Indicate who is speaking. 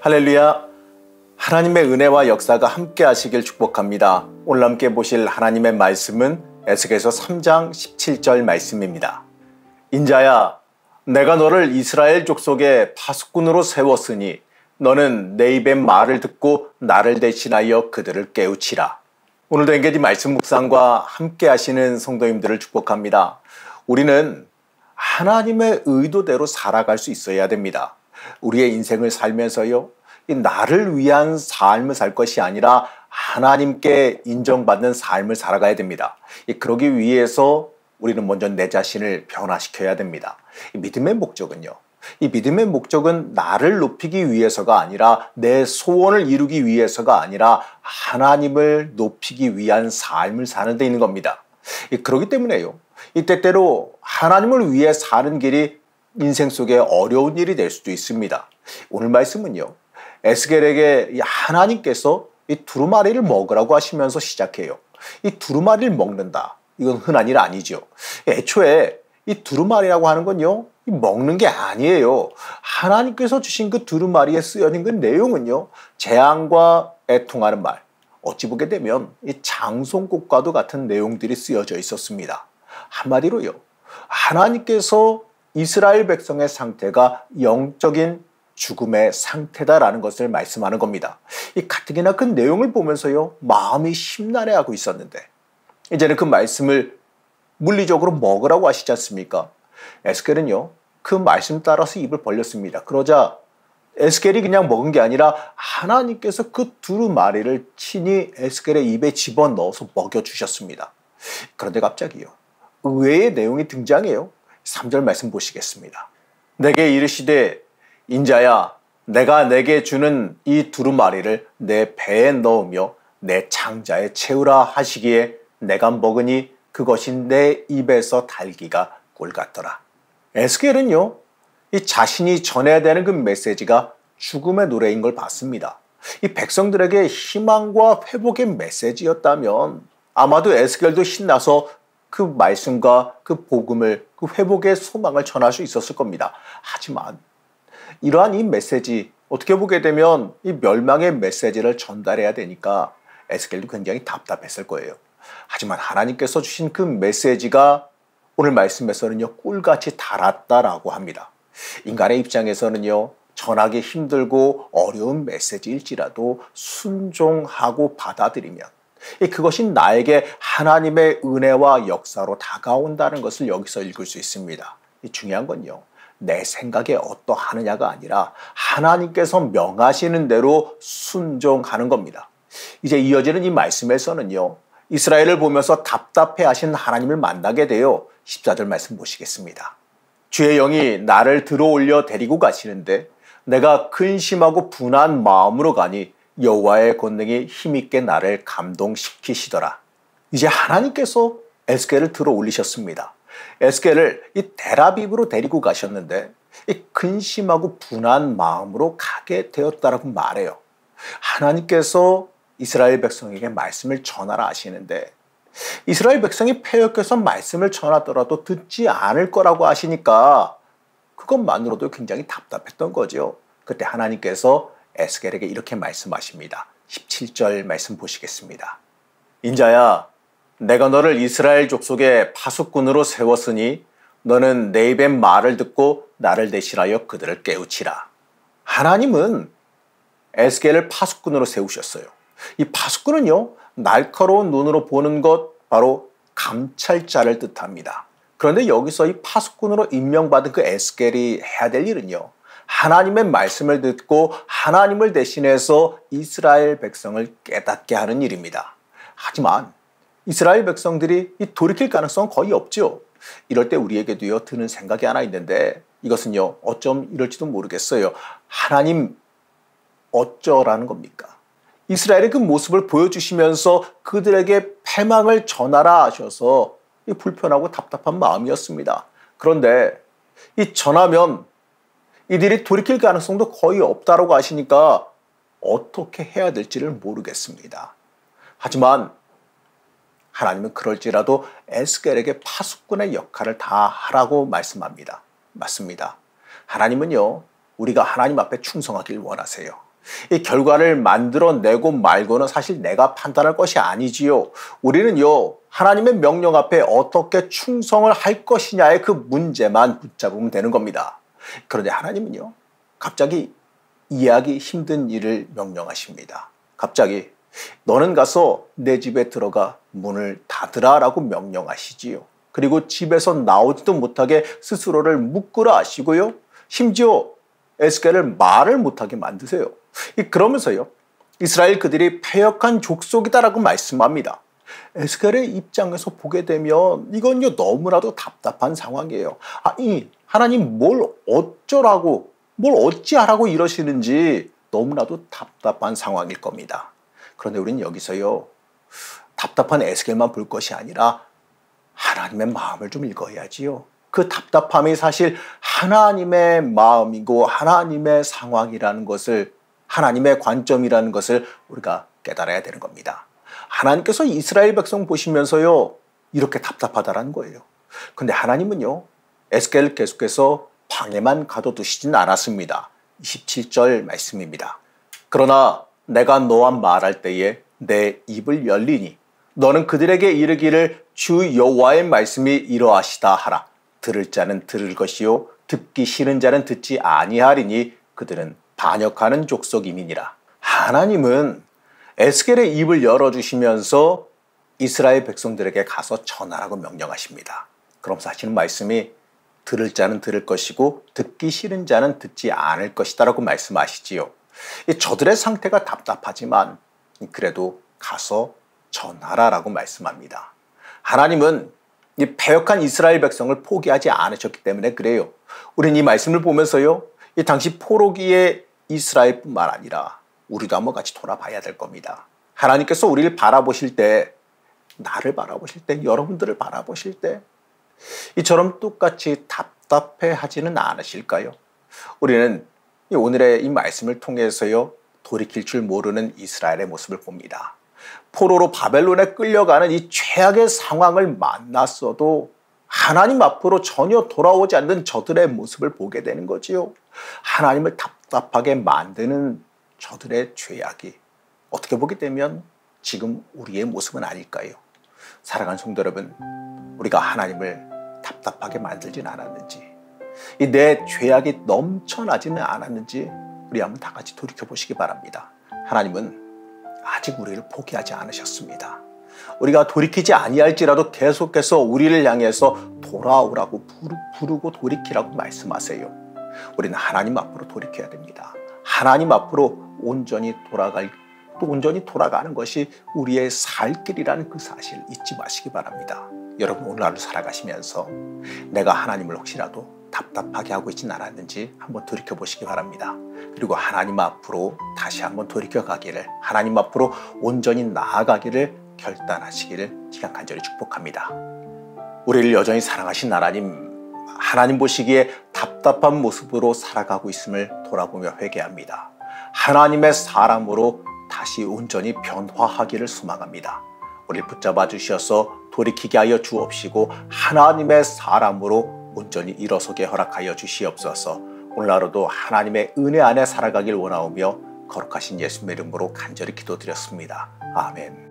Speaker 1: 할렐루야. 하나님의 은혜와 역사가 함께 하시길 축복합니다. 오늘 함께 보실 하나님의 말씀은 에스겔서 3장 17절 말씀입니다. 인자야, 내가 너를 이스라엘 족속의 파수꾼으로 세웠으니 너는 내 입의 말을 듣고 나를 대신하여 그들을 깨우치라. 오늘도 엔게디 말씀 묵상과 함께 하시는 성도님들을 축복합니다. 우리는 하나님의 의도대로 살아갈 수 있어야 됩니다. 우리의 인생을 살면서요, 나를 위한 삶을 살 것이 아니라 하나님께 인정받는 삶을 살아가야 됩니다. 그러기 위해서 우리는 먼저 내 자신을 변화시켜야 됩니다. 이 믿음의 목적은 나를 높이기 위해서가 아니라 내 소원을 이루기 위해서가 아니라 하나님을 높이기 위한 삶을 사는 데 있는 겁니다. 그렇기 때문에요, 때때로 하나님을 위해 사는 길이 인생 속에 어려운 일이 될 수도 있습니다. 오늘 말씀은요, 에스겔에게 하나님께서 이 두루마리를 먹으라고 하시면서 시작해요. 이 두루마리를 먹는다, 이건 흔한 일 아니죠. 애초에 이 두루마리라고 하는 건요, 먹는 게 아니에요. 하나님께서 주신 그 두루마리에 쓰여진 그 내용은요, 재앙과 애통하는 말, 어찌 보게 되면 이 장송꽃과도 같은 내용들이 쓰여져 있었습니다. 한마디로요, 하나님께서 이스라엘 백성의 상태가 영적인 죽음의 상태다라는 것을 말씀하는 겁니다. 이 가뜩이나 그 내용을 보면서요, 마음이 심란해하고 있었는데 이제는 그 말씀을 물리적으로 먹으라고 하시지 않습니까? 에스겔은요, 그 말씀 따라서 입을 벌렸습니다. 그러자 에스겔이 그냥 먹은 게 아니라 하나님께서 그 두루마리를 친히 에스겔의 입에 집어넣어서 먹여주셨습니다. 그런데 갑자기요, 의외의 내용이 등장해요. 3절 말씀 보시겠습니다. 내게 이르시되 인자야, 내가 내게 주는 이 두루마리를 내 배에 넣으며 내 창자에 채우라 하시기에 내가 먹으니 그것이 내 입에서 달기가 꿀 같더라. 에스겔은요, 이 자신이 전해야 되는 그 메시지가 죽음의 노래인 걸 봤습니다. 이 백성들에게 희망과 회복의 메시지였다면 아마도 에스겔도 신나서 그 말씀과 그 복음을, 그 회복의 소망을 전할 수 있었을 겁니다. 하지만 이러한 이 메시지, 어떻게 보게 되면 이 멸망의 메시지를 전달해야 되니까 에스겔도 굉장히 답답했을 거예요. 하지만 하나님께서 주신 그 메시지가 오늘 말씀에서는요, 꿀같이 달았다라고 합니다. 인간의 입장에서는요, 전하기 힘들고 어려운 메시지일지라도 순종하고 받아들이면 그것이 나에게 하나님의 은혜와 역사로 다가온다는 것을 여기서 읽을 수 있습니다. 중요한 건요, 내 생각에 어떠하느냐가 아니라 하나님께서 명하시는 대로 순종하는 겁니다. 이제 이어지는 이 말씀에서는요, 이스라엘을 보면서 답답해하신 하나님을 만나게 되어 14절 말씀 보시겠습니다. 주의 영이 나를 들어올려 데리고 가시는데 내가 근심하고 분한 마음으로 가니 여호와의 권능이 힘있게 나를 감동시키시더라. 이제 하나님께서 에스겔을 들어 올리셨습니다. 에스겔을 이 델아비브로 데리고 가셨는데 이 근심하고 분한 마음으로 가게 되었다라고 말해요. 하나님께서 이스라엘 백성에게 말씀을 전하라 하시는데 이스라엘 백성이 패역해서 말씀을 전하더라도 듣지 않을 거라고 하시니까 그것만으로도 굉장히 답답했던 거죠. 그때 하나님께서 에스겔에게 이렇게 말씀하십니다. 17절 말씀 보시겠습니다. 인자야, 내가 너를 이스라엘 족속의 파수꾼으로 세웠으니 너는 내 입의 말을 듣고 나를 대신하여 그들을 깨우치라. 하나님은 에스겔을 파수꾼으로 세우셨어요. 이 파수꾼은요, 날카로운 눈으로 보는 것, 바로 감찰자를 뜻합니다. 그런데 여기서 이 파수꾼으로 임명받은 그 에스겔이 해야 될 일은요, 하나님의 말씀을 듣고 하나님을 대신해서 이스라엘 백성을 깨닫게 하는 일입니다. 하지만 이스라엘 백성들이 돌이킬 가능성은 거의 없죠. 이럴 때 우리에게도요, 드는 생각이 하나 있는데 이것은요, 어쩜 이럴지도 모르겠어요. 하나님 어쩌라는 겁니까? 이스라엘의 그 모습을 보여주시면서 그들에게 패망을 전하라 하셔서 불편하고 답답한 마음이었습니다. 그런데 이 전하면 이들이 돌이킬 가능성도 거의 없다라고 하시니까 어떻게 해야 될지를 모르겠습니다. 하지만 하나님은 그럴지라도 에스겔에게 파수꾼의 역할을 다 하라고 말씀합니다. 맞습니다. 하나님은요, 우리가 하나님 앞에 충성하길 원하세요. 이 결과를 만들어내고 말고는 사실 내가 판단할 것이 아니지요. 우리는요, 하나님의 명령 앞에 어떻게 충성을 할 것이냐의 그 문제만 붙잡으면 되는 겁니다. 그런데 하나님은요, 갑자기 이해하기 힘든 일을 명령하십니다. 갑자기 너는 가서 내 집에 들어가 문을 닫으라 라고 명령하시지요. 그리고 집에서 나오지도 못하게 스스로를 묶으라 하시고요. 심지어 에스겔을 말을 못하게 만드세요. 그러면서요, 이스라엘 그들이 패역한 족속이다라고 말씀합니다. 에스겔의 입장에서 보게 되면 이건요, 너무나도 답답한 상황이에요. 아니, 하나님 뭘 어쩌라고, 뭘 어찌하라고 이러시는지 너무나도 답답한 상황일 겁니다. 그런데 우리는 여기서요, 답답한 에스겔만 볼 것이 아니라 하나님의 마음을 좀 읽어야지요. 그 답답함이 사실 하나님의 마음이고 하나님의 상황이라는 것을, 하나님의 관점이라는 것을 우리가 깨달아야 되는 겁니다. 하나님께서 이스라엘 백성 보시면서요, 이렇게 답답하다라는 거예요. 근데 하나님은요, 에스겔을 계속해서 방에만 가둬두시진 않았습니다. 27절 말씀입니다. 그러나 내가 너와 말할 때에 내 입을 열리니 너는 그들에게 이르기를 주 여호와의 말씀이 이러하시다 하라. 들을 자는 들을 것이요 듣기 싫은 자는 듣지 아니하리니 그들은 반역하는 족속임이니라. 하나님은 에스겔의 입을 열어주시면서 이스라엘 백성들에게 가서 전하라고 명령하십니다. 그럼 하시는 말씀이 들을 자는 들을 것이고 듣기 싫은 자는 듣지 않을 것이다 라고 말씀하시지요. 저들의 상태가 답답하지만 그래도 가서 전하라라고 말씀합니다. 하나님은 이 패역한 이스라엘 백성을 포기하지 않으셨기 때문에 그래요. 우리는 이 말씀을 보면서요, 이 당시 포로기의 이스라엘뿐만 아니라 우리도 한번 같이 돌아봐야 될 겁니다. 하나님께서 우리를 바라보실 때, 나를 바라보실 때, 여러분들을 바라보실 때 이처럼 똑같이 답답해하지는 않으실까요? 우리는 오늘의 이 말씀을 통해서요, 돌이킬 줄 모르는 이스라엘의 모습을 봅니다. 포로로 바벨론에 끌려가는 이 최악의 상황을 만났어도 하나님 앞으로 전혀 돌아오지 않는 저들의 모습을 보게 되는 거지요. 하나님을 답답하게 만드는 저들의 죄악이 어떻게 보게 되면 지금 우리의 모습은 아닐까요? 사랑하는 성도 여러분, 우리가 하나님을 답답하게 만들진 않았는지, 이 내 죄악이 넘쳐나지는 않았는지 우리 한번 다 같이 돌이켜보시기 바랍니다. 하나님은 아직 우리를 포기하지 않으셨습니다. 우리가 돌이키지 아니할지라도 계속해서 우리를 향해서 돌아오라고 부르고 돌이키라고 말씀하세요. 우리는 하나님 앞으로 돌이켜야 됩니다. 하나님 앞으로 온전히 돌아가는 것이 우리의 살 길이라는 그 사실 잊지 마시기 바랍니다. 여러분, 오늘 하루 살아가시면서 내가 하나님을 혹시라도 답답하게 하고 있진 않았는지 한번 돌이켜보시기 바랍니다. 그리고 하나님 앞으로 다시 한번 돌이켜가기를, 하나님 앞으로 온전히 나아가기를 결단하시기를 제가 간절히 축복합니다. 우리를 여전히 사랑하신 하나님 보시기에 답답한 모습으로 살아가고 있음을 돌아보며 회개합니다. 하나님의 사람으로 다시 온전히 변화하기를 소망합니다. 우리를 붙잡아 주셔서 돌이키게 하여 주옵시고 하나님의 사람으로 온전히 일어서게 허락하여 주시옵소서. 오늘 하루도 하나님의 은혜 안에 살아가길 원하오며 거룩하신 예수님의 이름으로 간절히 기도드렸습니다. 아멘.